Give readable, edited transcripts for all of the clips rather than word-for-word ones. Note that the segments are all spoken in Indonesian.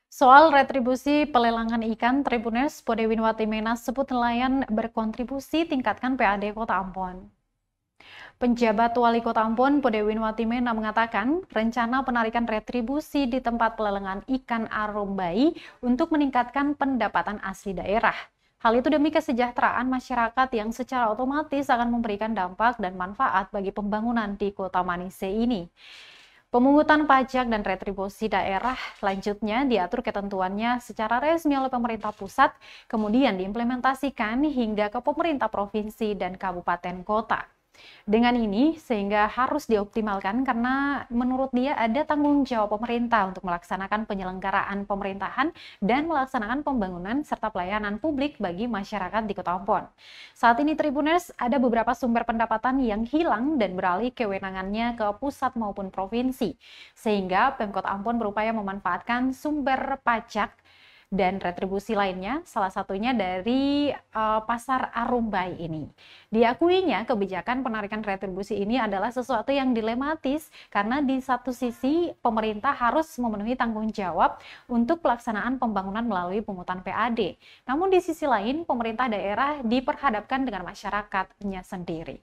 Soal retribusi pelelangan ikan, Tribuners Podewinwati Menas sebut nelayan berkontribusi tingkatkan PAD Kota Ambon. Penjabat Wali Kota Ambon, Podewinwati Menas mengatakan, rencana penarikan retribusi di tempat pelelangan ikan Arumbai untuk meningkatkan pendapatan asli daerah. Hal itu demi kesejahteraan masyarakat yang secara otomatis akan memberikan dampak dan manfaat bagi pembangunan di Kota Manise ini. Pemungutan pajak dan retribusi daerah selanjutnya diatur ketentuannya secara resmi oleh pemerintah pusat, kemudian diimplementasikan hingga ke pemerintah provinsi dan kabupaten kota. Dengan ini, sehingga harus dioptimalkan karena menurut dia ada tanggung jawab pemerintah untuk melaksanakan penyelenggaraan pemerintahan dan melaksanakan pembangunan serta pelayanan publik bagi masyarakat di Kota Ambon. Saat ini Tribuners ada beberapa sumber pendapatan yang hilang dan beralih kewenangannya ke pusat maupun provinsi, sehingga Pemkot Ambon berupaya memanfaatkan sumber pajak dan retribusi lainnya, salah satunya dari pasar Arumbai ini. Diakuinya kebijakan penarikan retribusi ini adalah sesuatu yang dilematis karena di satu sisi pemerintah harus memenuhi tanggung jawab untuk pelaksanaan pembangunan melalui pungutan PAD. Namun di sisi lain pemerintah daerah diperhadapkan dengan masyarakatnya sendiri.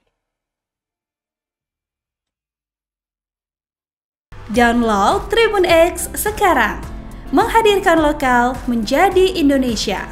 Download Tribun X sekarang, menghadirkan lokal menjadi Indonesia.